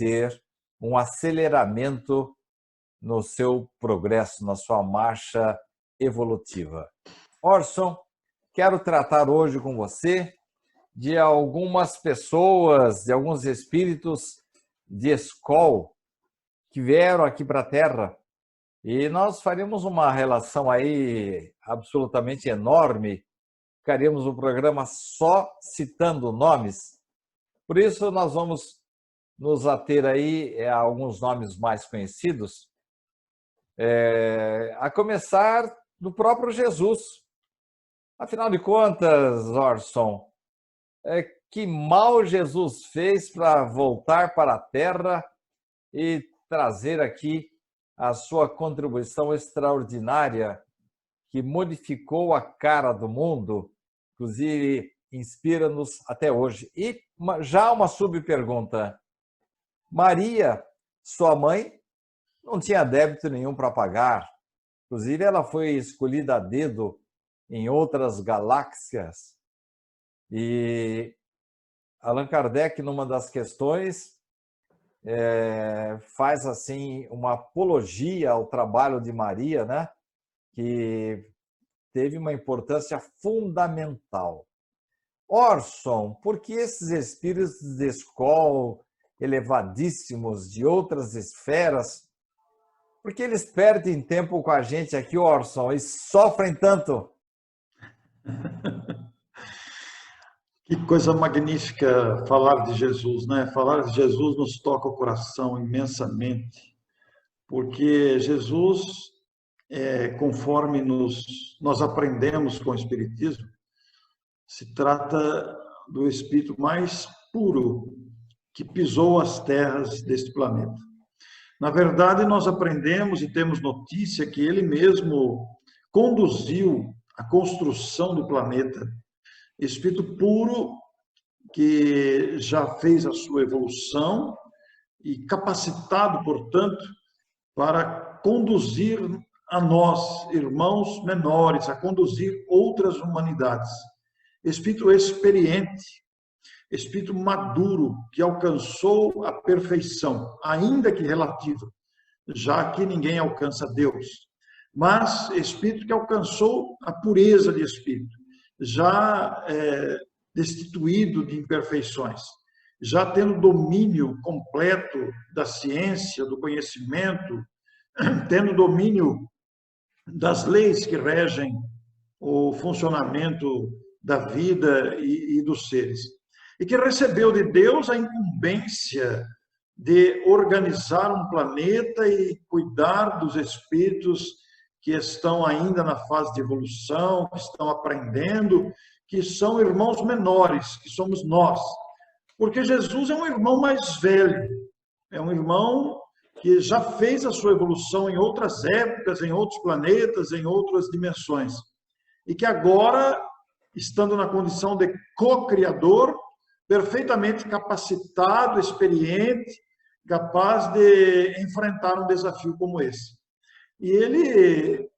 ter um aceleramento no seu progresso, na sua marcha evolutiva. Orson, quero tratar hoje com você de algumas pessoas, de alguns espíritos de escola que vieram aqui para a Terra, e nós faremos uma relação aí absolutamente enorme, ficaríamos um programa só citando nomes, por isso nós vamos nos ater aí a alguns nomes mais conhecidos, a começar do próprio Jesus. Afinal de contas, Orson, que mal Jesus fez para voltar para a Terra e trazer aqui a sua contribuição extraordinária que modificou a cara do mundo, inclusive inspira-nos até hoje. E já uma subpergunta. Maria, sua mãe, não tinha débito nenhum para pagar. Inclusive, ela foi escolhida a dedo em outras galáxias. E Allan Kardec, numa das questões, faz assim uma apologia ao trabalho de Maria, né? Que teve uma importância fundamental. Orson, por que esses espíritos de escola elevadíssimos de outras esferas, por que eles perdem tempo com a gente aqui, Orson, e sofrem tanto? Que coisa magnífica falar de Jesus, né? Falar de Jesus nos toca o coração imensamente, porque Jesus, conforme nós aprendemos com o Espiritismo, se trata do Espírito mais puro que pisou as terras deste planeta. Na verdade, nós aprendemos e temos notícia que ele mesmo conduziu a construção do planeta. Espírito puro que já fez a sua evolução e capacitado, portanto, para conduzir a nós, irmãos menores, a conduzir outras humanidades. Espírito experiente, espírito maduro, que alcançou a perfeição, ainda que relativa, já que ninguém alcança Deus. Mas espírito que alcançou a pureza de espírito, já destituído de imperfeições, já tendo domínio completo da ciência, do conhecimento, tendo domínio das leis que regem o funcionamento da vida e dos seres. E que recebeu de Deus a incumbência de organizar um planeta e cuidar dos espíritos que estão ainda na fase de evolução, que estão aprendendo, que são irmãos menores, que somos nós. Porque Jesus é um irmão mais velho, é um irmão que já fez a sua evolução em outras épocas, em outros planetas, em outras dimensões. E que agora, estando na condição de co-criador, perfeitamente capacitado, experiente, capaz de enfrentar um desafio como esse. E ele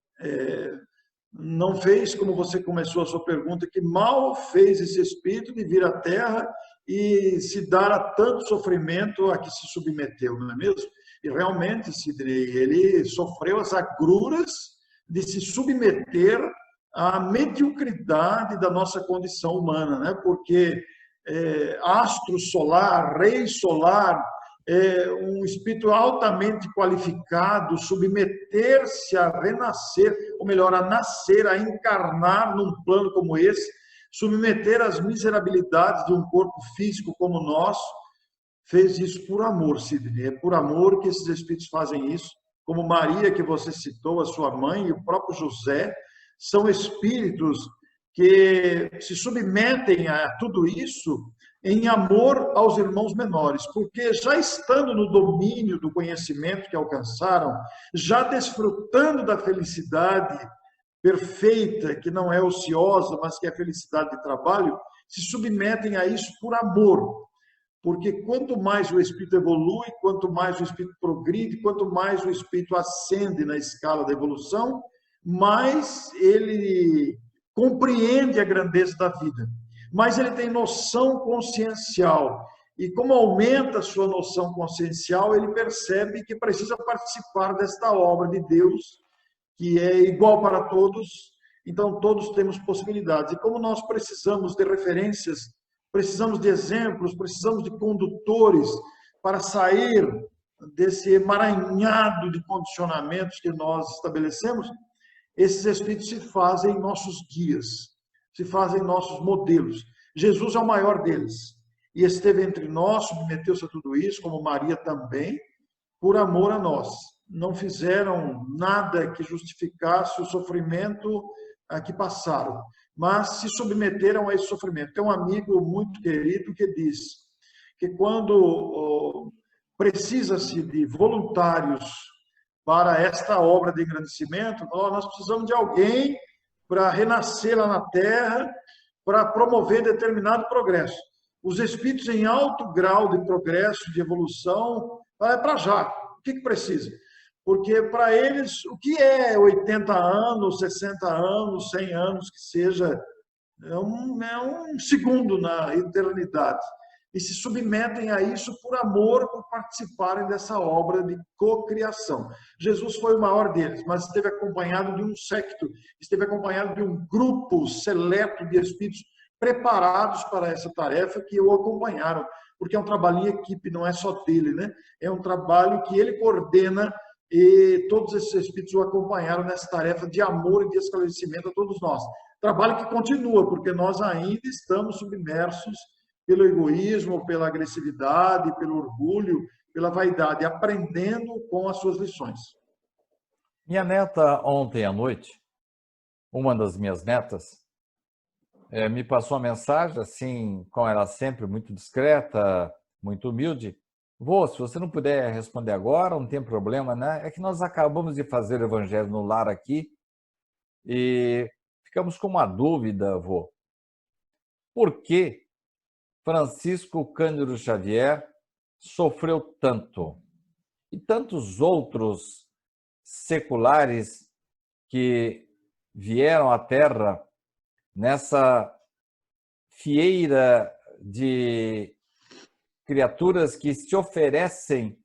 não fez, como você começou a sua pergunta, que mal fez esse espírito de vir à Terra e se dar a tanto sofrimento a que se submeteu, não é mesmo? E realmente, Sidney, ele sofreu as agruras de se submeter à mediocridade da nossa condição humana, né? Porque astro solar, rei solar, um espírito altamente qualificado, submeter-se a renascer, ou melhor, a nascer, a encarnar num plano como esse, submeter às miserabilidades de um corpo físico como o nosso, fez isso por amor, Sidney. É por amor que esses espíritos fazem isso, como Maria, que você citou, a sua mãe, e o próprio José, são espíritos que se submetem a tudo isso em amor aos irmãos menores, porque já estando no domínio do conhecimento que alcançaram, já desfrutando da felicidade perfeita, que não é ociosa, mas que é a felicidade de trabalho, se submetem a isso por amor. Porque quanto mais o espírito evolui, quanto mais o espírito progride, quanto mais o espírito ascende na escala da evolução, mais ele compreende a grandeza da vida. Mas ele tem noção consciencial e como aumenta a sua noção consciencial, ele percebe que precisa participar desta obra de Deus, que é igual para todos, então todos temos possibilidades. E como nós precisamos de referências, precisamos de exemplos, precisamos de condutores para sair desse emaranhado de condicionamentos que nós estabelecemos, esses espíritos se fazem nossos guias, se fazem nossos modelos. Jesus é o maior deles. E esteve entre nós, submeteu-se a tudo isso, como Maria também, por amor a nós. Não fizeram nada que justificasse o sofrimento que passaram, mas se submeteram a esse sofrimento. Tem um amigo muito querido que diz que quando precisa-se de voluntários para esta obra de engrandecimento, nós precisamos de alguém para renascer lá na Terra, para promover determinado progresso. Os espíritos em alto grau de progresso, de evolução, é para já. O que precisa? Porque para eles, o que é 80 anos, 60 anos, 100 anos, que seja, é um segundo na eternidade. E se submetem a isso por amor, por participarem dessa obra de cocriação. Jesus foi o maior deles, mas esteve acompanhado de um séquito, esteve acompanhado de um grupo seleto de espíritos preparados para essa tarefa que o acompanharam, porque é um trabalho em equipe, não é só dele, né? É um trabalho que ele coordena e todos esses espíritos o acompanharam nessa tarefa de amor e de esclarecimento a todos nós. Trabalho que continua, porque nós ainda estamos submersos pelo egoísmo, pela agressividade, pelo orgulho, pela vaidade, aprendendo com as suas lições. Minha neta, ontem à noite, uma das minhas netas, me passou uma mensagem, assim, como ela sempre, muito discreta, muito humilde. Vô, se você não puder responder agora, não tem problema, né? É que nós acabamos de fazer o Evangelho no Lar aqui e ficamos com uma dúvida, vô. Por que Francisco Cândido Xavier sofreu tanto? E tantos outros seculares que vieram à Terra nessa fieira de criaturas que se oferecem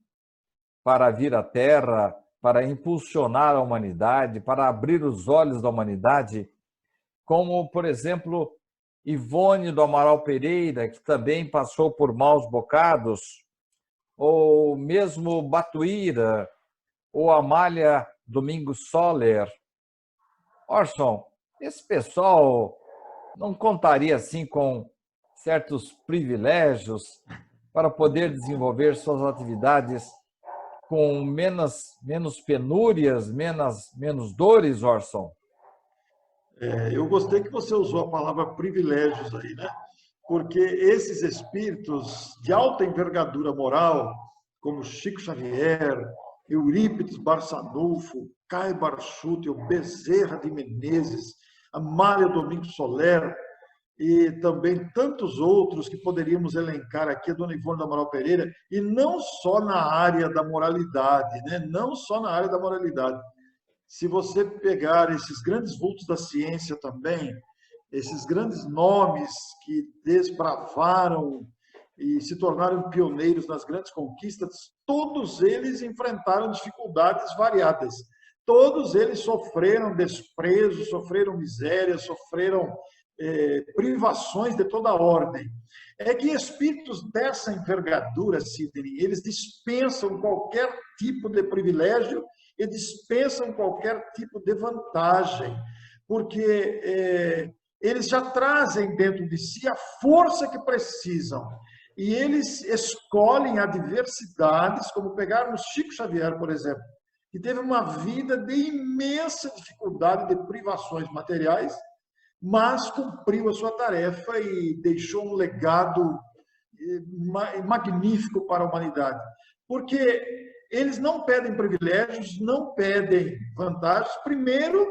para vir à Terra, para impulsionar a humanidade, para abrir os olhos da humanidade, como, por exemplo, Ivone do Amaral Pereira, que também passou por maus bocados, ou mesmo Batuíra, ou Amália Domingos Soler. Orson, esse pessoal não contaria assim com certos privilégios para poder desenvolver suas atividades com menos penúrias, menos dores, Orson? Eu gostei que você usou a palavra privilégios aí, né? Porque esses espíritos de alta envergadura moral, como Chico Xavier, Eurípides Barçanufo, Caio Barchuti, o Bezerra de Menezes, Amália Domingos Soler, e também tantos outros que poderíamos elencar aqui, a Dona Ivone do Amaral Pereira, e não só na área da moralidade, né? Não só na área da moralidade. Se você pegar esses grandes vultos da ciência também, esses grandes nomes que desbravaram e se tornaram pioneiros nas grandes conquistas, todos eles enfrentaram dificuldades variadas. Todos eles sofreram desprezo, sofreram miséria, sofreram privações de toda ordem. É que espíritos dessa envergadura, Sidney, eles dispensam qualquer tipo de privilégio e dispensam qualquer tipo de vantagem, porque eles já trazem dentro de si a força que precisam. E eles escolhem adversidades, como pegarmos Chico Xavier, por exemplo, que teve uma vida de imensa dificuldade, de privações materiais, mas cumpriu a sua tarefa e deixou um legado magnífico para a humanidade. Porque eles não pedem privilégios, não pedem vantagens, primeiro,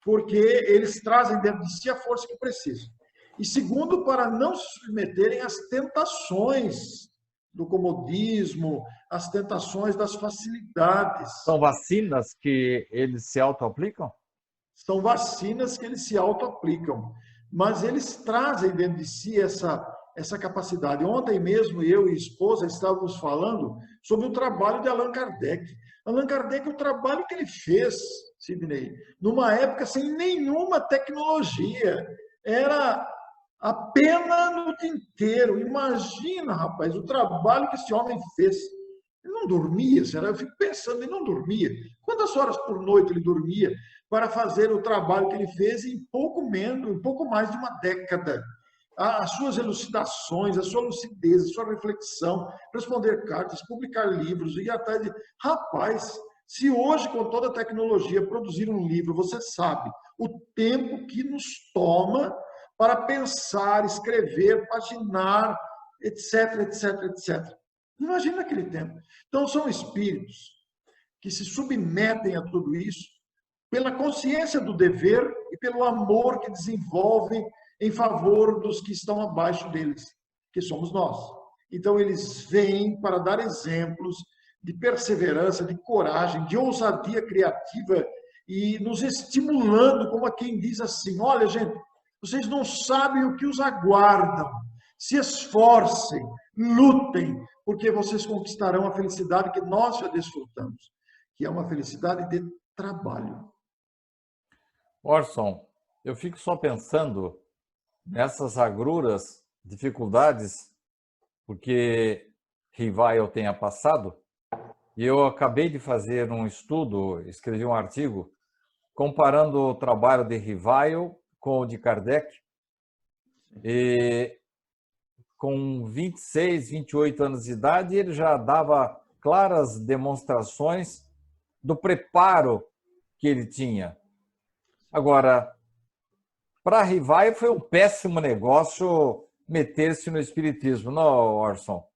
porque eles trazem dentro de si a força que precisam. E segundo, para não se submeterem às tentações do comodismo, às tentações das facilidades. São vacinas que eles se auto-aplicam? São vacinas que eles se auto-aplicam, mas eles trazem dentro de si essa essa capacidade. Ontem mesmo, eu e a esposa estávamos falando sobre o trabalho de Allan Kardec. Allan Kardec, o trabalho que ele fez, Sidney, numa época sem nenhuma tecnologia, era a pena no tinteiro. Imagina, rapaz, o trabalho que esse homem fez. Ele não dormia, será? Eu fico pensando, ele não dormia. Quantas horas por noite ele dormia para fazer o trabalho que ele fez em pouco menos, em pouco mais de uma década? As suas elucidações, a sua lucidez, a sua reflexão, responder cartas, publicar livros, ir atrás de... Rapaz, se hoje, com toda a tecnologia, produzir um livro, você sabe o tempo que nos toma para pensar, escrever, paginar, etc, etc, etc. Imagina aquele tempo. Então, são espíritos que se submetem a tudo isso pela consciência do dever e pelo amor que desenvolvem em favor dos que estão abaixo deles, que somos nós. Então, eles vêm para dar exemplos de perseverança, de coragem, de ousadia criativa e nos estimulando, como a quem diz assim, olha, gente, vocês não sabem o que os aguardam. Se esforcem, lutem, porque vocês conquistarão a felicidade que nós já desfrutamos, que é uma felicidade de trabalho. Orson, eu fico só pensando nessas agruras, dificuldades, porque Rivail tenha passado, e eu acabei de fazer um estudo, escrevi um artigo, comparando o trabalho de Rivail com o de Kardec, e com 26, 28 anos de idade, ele já dava claras demonstrações do preparo que ele tinha. Agora, para Rivail foi um péssimo negócio meter-se no espiritismo, não, Orson?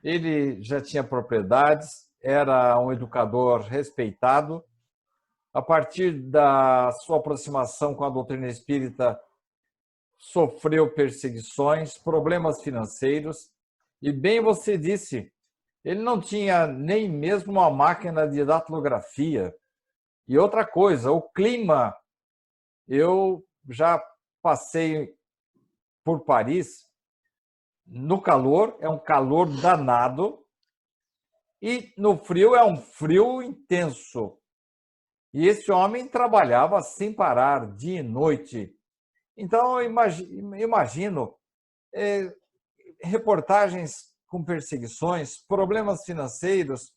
Ele já tinha propriedades, era um educador respeitado. A partir da sua aproximação com a doutrina espírita, sofreu perseguições, problemas financeiros, e bem você disse, ele não tinha nem mesmo uma máquina de datilografia. E outra coisa, o clima, eu já passei por Paris, no calor, é um calor danado, e no frio é um frio intenso. E esse homem trabalhava sem parar, dia e noite. Então, eu imagino reportagens com perseguições, problemas financeiros,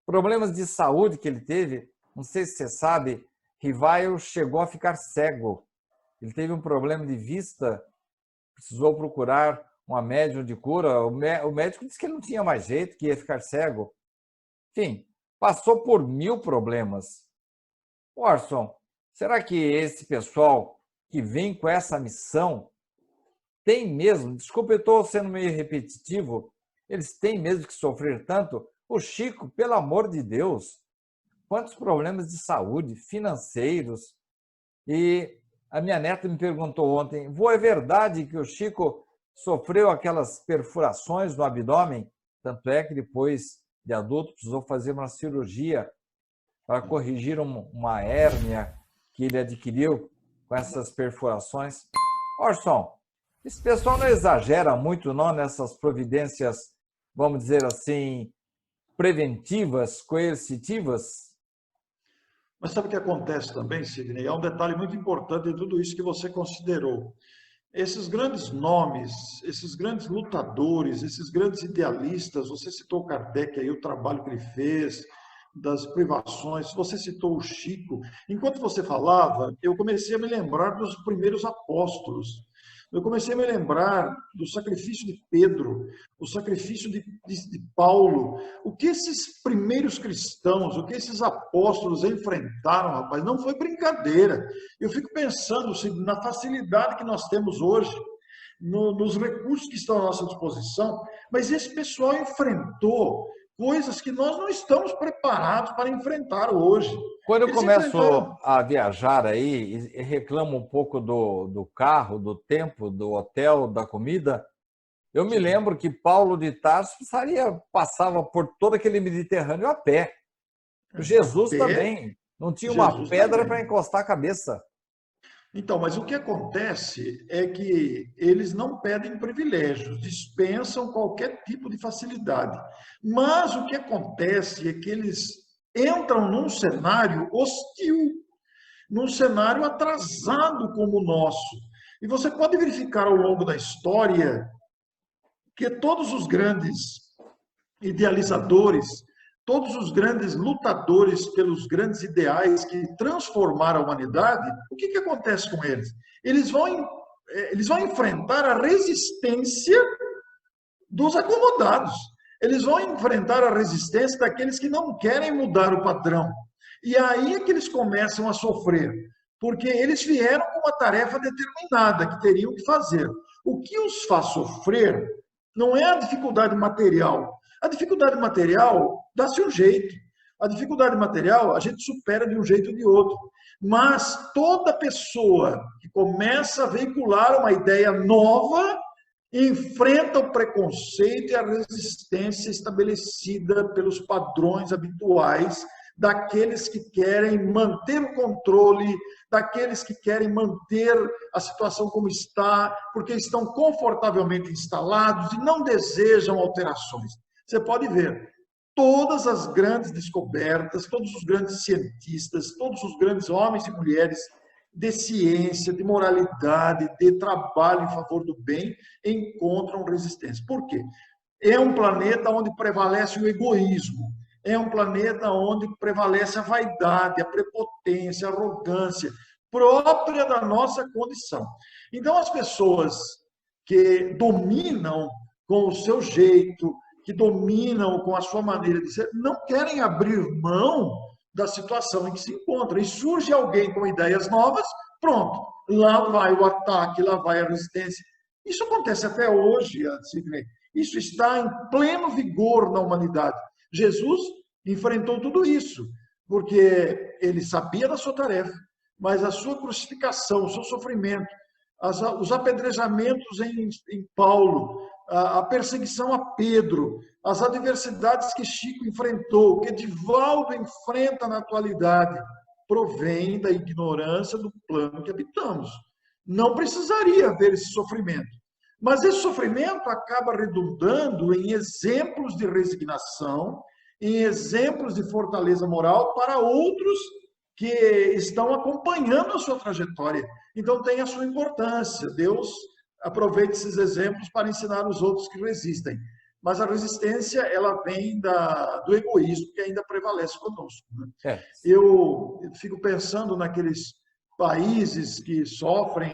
problemas de saúde que ele teve. Não sei se você sabe, Rivail chegou a ficar cego. Ele teve um problema de vista, precisou procurar uma médium de cura. O médico disse que ele não tinha mais jeito, que ia ficar cego. Enfim, passou por 1000 problemas. Orson, será que esse pessoal que vem com essa missão tem mesmo, desculpa, eu estou sendo meio repetitivo, eles têm mesmo que sofrer tanto? O Chico, pelo amor de Deus, quantos problemas de saúde, financeiros. E a minha neta me perguntou ontem, vô, é verdade que o Chico sofreu aquelas perfurações no abdômen? Tanto é que depois de adulto precisou fazer uma cirurgia para corrigir uma hérnia que ele adquiriu com essas perfurações. Orson, esse pessoal não exagera muito não nessas providências, vamos dizer assim, preventivas, coercitivas? Mas sabe o que acontece também, Sidney? Há um detalhe muito importante de tudo isso que você considerou. Esses grandes nomes, esses grandes lutadores, esses grandes idealistas, você citou Kardec aí, o trabalho que ele fez, das privações, você citou o Chico. Enquanto você falava, eu comecei a me lembrar dos primeiros apóstolos. Eu comecei a me lembrar do sacrifício de Pedro, o sacrifício de Paulo. O que esses primeiros cristãos, o que esses apóstolos enfrentaram, rapaz, não foi brincadeira. Eu fico pensando na facilidade que nós temos hoje, nos recursos que estão à nossa disposição, mas esse pessoal enfrentou coisas que nós não estamos preparados para enfrentar hoje. Quando eu começo a viajar aí e reclamo um pouco do carro, do tempo, do hotel, da comida, eu me lembro que Paulo de Tarso passava por todo aquele Mediterrâneo a pé. Jesus também. Não tinha uma pedra para encostar a cabeça. Então, mas o que acontece é que eles não pedem privilégios, dispensam qualquer tipo de facilidade. Mas o que acontece é que eles entram num cenário hostil, num cenário atrasado como o nosso. E você pode verificar ao longo da história que todos os grandes idealizadores, todos os grandes lutadores pelos grandes ideais que transformaram a humanidade, o que acontece com eles? Eles vão enfrentar a resistência dos acomodados. Eles vão enfrentar a resistência daqueles que não querem mudar o padrão. E aí é que eles começam a sofrer, porque eles vieram com uma tarefa determinada que teriam que fazer. O que os faz sofrer não é a dificuldade material. A dificuldade material dá-se um jeito. A dificuldade material a gente supera de um jeito ou de outro. Mas toda pessoa que começa a veicular uma ideia nova enfrenta o preconceito e a resistência estabelecida pelos padrões habituais daqueles que querem manter o controle, daqueles que querem manter a situação como está, porque estão confortavelmente instalados e não desejam alterações. Você pode ver, todas as grandes descobertas, todos os grandes cientistas, todos os grandes homens e mulheres de ciência, de moralidade, de trabalho em favor do bem, encontram resistência. Por quê? É um planeta onde prevalece o egoísmo, é um planeta onde prevalece a vaidade, a prepotência, a arrogância, própria da nossa condição. Então, as pessoas que dominam com o seu jeito, que dominam com a sua maneira de ser, não querem abrir mão da situação em que se encontra. E surge alguém com ideias novas, pronto, lá vai o ataque, lá vai a resistência. Isso acontece até hoje, Sidney. Isso está em pleno vigor na humanidade. Jesus enfrentou tudo isso, porque ele sabia da sua tarefa, mas a sua crucificação, o seu sofrimento, os apedrejamentos em Paulo, a perseguição a Pedro, as adversidades que Chico enfrentou, que Edivaldo enfrenta na atualidade, provém da ignorância do plano que habitamos. Não precisaria haver esse sofrimento. Mas esse sofrimento acaba redundando em exemplos de resignação, em exemplos de fortaleza moral para outros que estão acompanhando a sua trajetória. Então tem a sua importância. Deus aproveita esses exemplos para ensinar os outros que resistem. Mas a resistência, ela vem do egoísmo que ainda prevalece conosco. Né? Eu fico pensando naqueles países que sofrem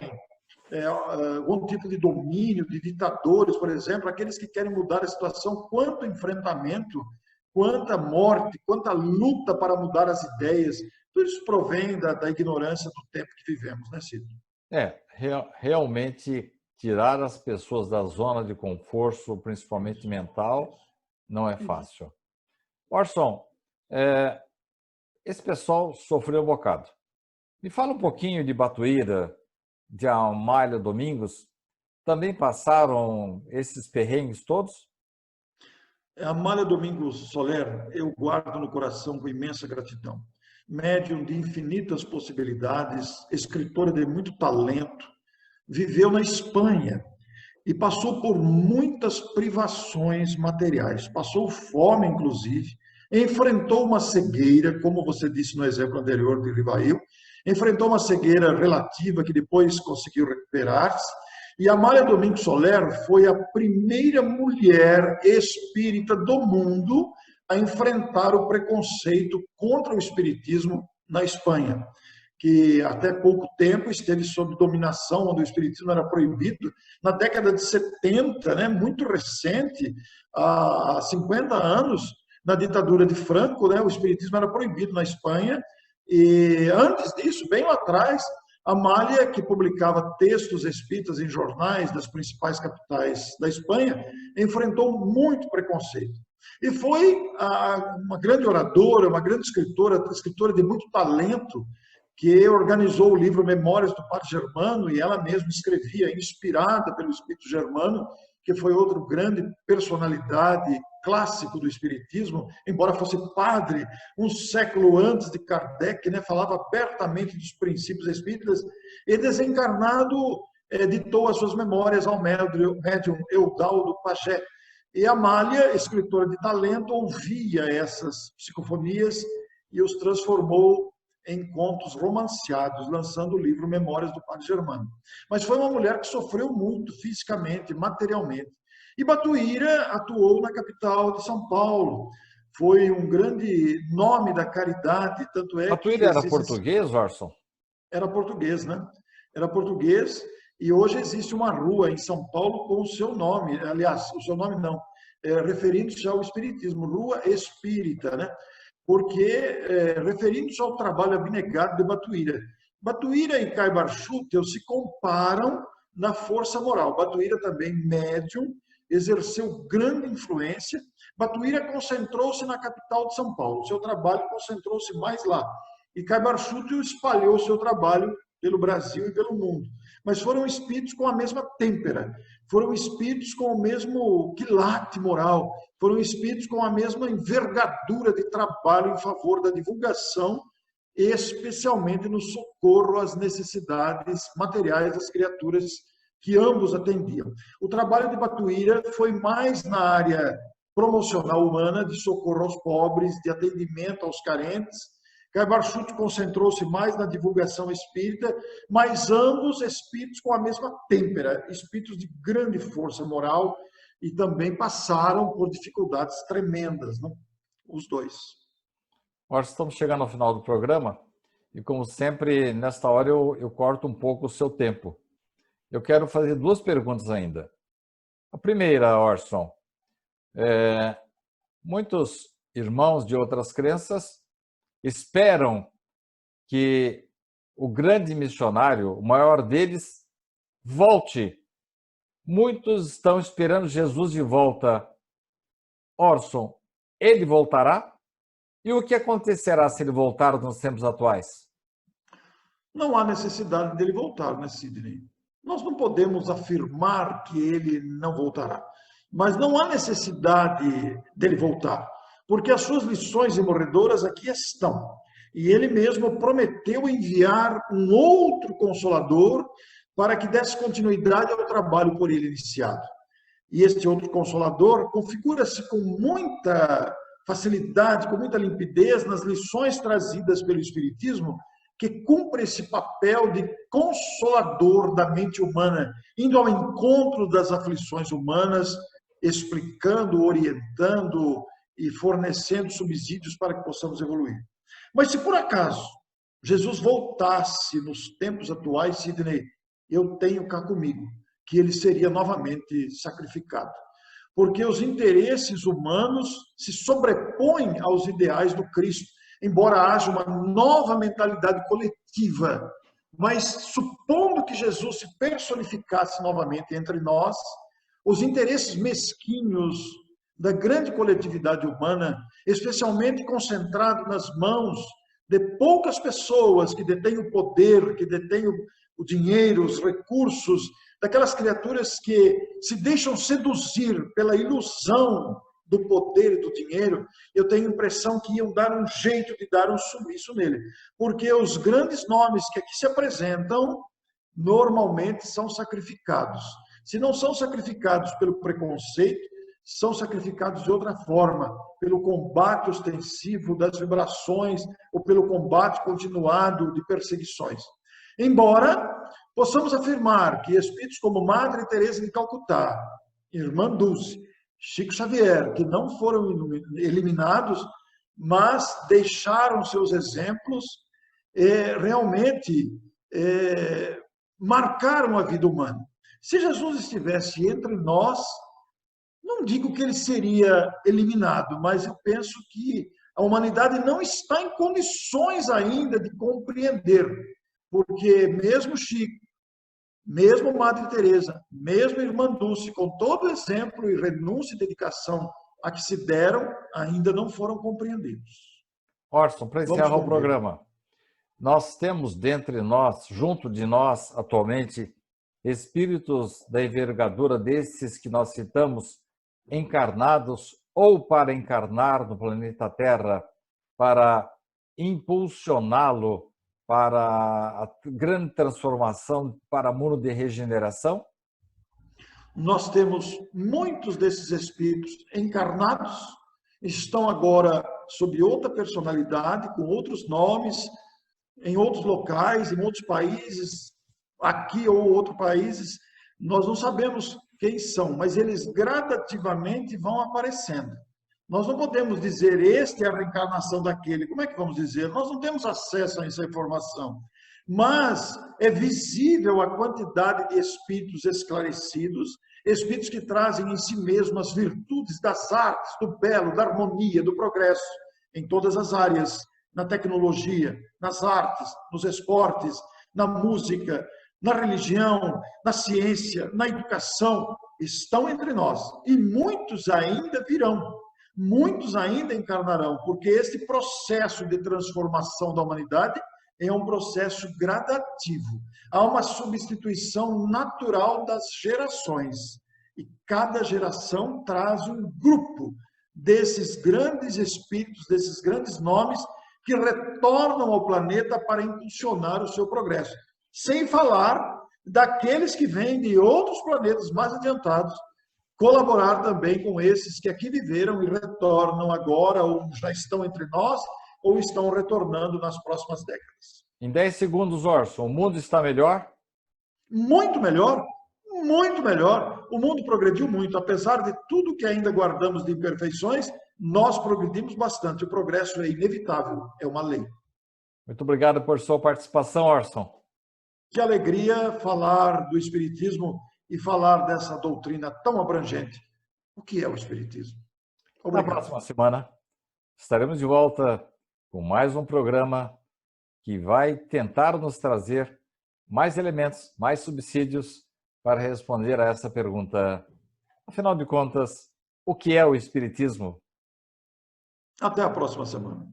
algum tipo de domínio, de ditadores, por exemplo, aqueles que querem mudar a situação, quanto enfrentamento, quanta morte, quanta luta para mudar as ideias. Tudo isso provém da ignorância do tempo que vivemos, né, Cid? Realmente tirar as pessoas da zona de conforto, principalmente mental, não é fácil. Orson, esse pessoal sofreu um bocado. Me fala um pouquinho de Batuíra, de Amália Domingos. Também passaram esses perrengues todos? Amália Domingos Soler, eu guardo no coração com imensa gratidão. Médium de infinitas possibilidades, escritora de muito talento, viveu na Espanha e passou por muitas privações materiais. Passou fome, inclusive, enfrentou uma cegueira, como você disse no exemplo anterior de Rivail, enfrentou uma cegueira relativa que depois conseguiu recuperar-se. E Amália Domingos Soler foi a primeira mulher espírita do mundo a enfrentar o preconceito contra o espiritismo na Espanha, que até pouco tempo esteve sob dominação, onde o espiritismo era proibido. Na década de 70, né, muito recente, há 50 anos, na ditadura de Franco, né, o espiritismo era proibido na Espanha. E antes disso, bem lá atrás, Amália, que publicava textos espíritas em jornais das principais capitais da Espanha, enfrentou muito preconceito. E foi uma grande oradora, uma grande escritora de muito talento, que organizou o livro Memórias do Padre Germano, e ela mesma escrevia, inspirada pelo Espírito Germano, que foi outro grande personalidade clássico do espiritismo, embora fosse padre, um século antes de Kardec, né, falava abertamente dos princípios espíritas, e desencarnado ditou as suas memórias ao médium Eudaldo Pagé. E Amália, escritora de talento, ouvia essas psicofonias e os transformou em contos romanceados, lançando o livro Memórias do Padre Germano. Mas foi uma mulher que sofreu muito fisicamente, materialmente. E Batuíra atuou na capital de São Paulo. Foi um grande nome da caridade, tanto é Batuíra que era português, Orson? era português, né? Era português, e hoje existe uma rua em São Paulo com o seu nome, aliás, o seu nome não, referindo-se ao espiritismo, Rua Espírita, né? Porque referindo-se ao trabalho abnegado de Batuíra. Batuíra e Caibar Schutel se comparam na força moral. Batuíra também médium, exerceu grande influência. Batuíra concentrou-se na capital de São Paulo, seu trabalho concentrou-se mais lá. E Caibar Schutel espalhou seu trabalho pelo Brasil e pelo mundo. Mas foram espíritos com a mesma têmpera, foram espíritos com o mesmo quilate moral, foram espíritos com a mesma envergadura de trabalho em favor da divulgação, especialmente no socorro às necessidades materiais das criaturas que ambos atendiam. O trabalho de Batuíra foi mais na área promocional humana, de socorro aos pobres, de atendimento aos carentes. Caibar Schutel concentrou-se mais na divulgação espírita, mas ambos espíritos com a mesma têmpera, espíritos de grande força moral e também passaram por dificuldades tremendas, não? Os dois. Nós estamos chegando ao final do programa e, como sempre, nesta hora eu corto um pouco o seu tempo. Eu quero fazer duas perguntas ainda. A primeira, Orson, muitos irmãos de outras crenças esperam que o grande missionário, o maior deles, volte. Muitos estão esperando Jesus de volta. Orson, ele voltará? E o que acontecerá se ele voltar nos tempos atuais? Não há necessidade dele voltar, né, Sidney? Nós não podemos afirmar que ele não voltará, mas não há necessidade dele voltar, porque as suas lições imorredoras aqui estão. E ele mesmo prometeu enviar um outro Consolador para que desse continuidade ao trabalho por ele iniciado. E este outro Consolador configura-se com muita facilidade, com muita limpidez nas lições trazidas pelo Espiritismo, que cumpre esse papel de consolador da mente humana, indo ao encontro das aflições humanas, explicando, orientando e fornecendo subsídios para que possamos evoluir. Mas se por acaso Jesus voltasse nos tempos atuais, Sidney, eu tenho cá comigo que ele seria novamente sacrificado. Porque os interesses humanos se sobrepõem aos ideais do Cristo, embora haja uma nova mentalidade coletiva. Mas supondo que Jesus se personificasse novamente entre nós, os interesses mesquinhos da grande coletividade humana, especialmente concentrado nas mãos de poucas pessoas que detêm o poder, que detêm o dinheiro, os recursos, daquelas criaturas que se deixam seduzir pela ilusão do poder e do dinheiro, eu tenho a impressão que iam dar um jeito de dar um sumiço nele. Porque os grandes nomes que aqui se apresentam, normalmente são sacrificados. Se não são sacrificados pelo preconceito, são sacrificados de outra forma, pelo combate ostensivo das vibrações ou pelo combate continuado de perseguições. Embora possamos afirmar que espíritos como Madre Teresa de Calcutá, Irmã Dulce, Chico Xavier, que não foram eliminados, mas deixaram seus exemplos, realmente marcaram a vida humana. Se Jesus estivesse entre nós, não digo que ele seria eliminado, mas eu penso que a humanidade não está em condições ainda de compreender, porque mesmo Chico, mesmo Madre Teresa, mesmo Irmã Dulce, com todo o exemplo e renúncia e dedicação a que se deram, ainda não foram compreendidos. Orson, para encerrar o programa, nós temos dentre nós, junto de nós atualmente, espíritos da envergadura desses que nós citamos, encarnados ou para encarnar no planeta Terra, para impulsioná-lo para a grande transformação para o mundo de regeneração? Nós temos muitos desses espíritos encarnados, estão agora sob outra personalidade, com outros nomes, em outros locais, em outros países, aqui ou outros países. Nós não sabemos quem são, mas eles gradativamente vão aparecendo. Nós não podemos dizer, este é a reencarnação daquele. Como é que vamos dizer? Nós não temos acesso a essa informação. Mas é visível a quantidade de espíritos esclarecidos, espíritos que trazem em si mesmos as virtudes das artes, do belo, da harmonia, do progresso, em todas as áreas, na tecnologia, nas artes, nos esportes, na música, na religião, na ciência, na educação, estão entre nós. E muitos ainda virão, muitos ainda encarnarão, porque este processo de transformação da humanidade é um processo gradativo. Há uma substituição natural das gerações. E cada geração traz um grupo desses grandes espíritos, desses grandes nomes, que retornam ao planeta para impulsionar o seu progresso. Sem falar daqueles que vêm de outros planetas mais adiantados, colaborar também com esses que aqui viveram e retornam agora, ou já estão entre nós, ou estão retornando nas próximas décadas. Em 10 segundos, Orson, o mundo está melhor? Muito melhor, muito melhor. O mundo progrediu muito. Apesar de tudo que ainda guardamos de imperfeições, nós progredimos bastante. O progresso é inevitável, é uma lei. Muito obrigado por sua participação, Orson. Que alegria falar do Espiritismo e falar dessa doutrina tão abrangente. O que é o Espiritismo? Obrigado. Na próxima semana estaremos de volta com mais um programa que vai tentar nos trazer mais elementos, mais subsídios para responder a essa pergunta. Afinal de contas, o que é o Espiritismo? Até a próxima semana.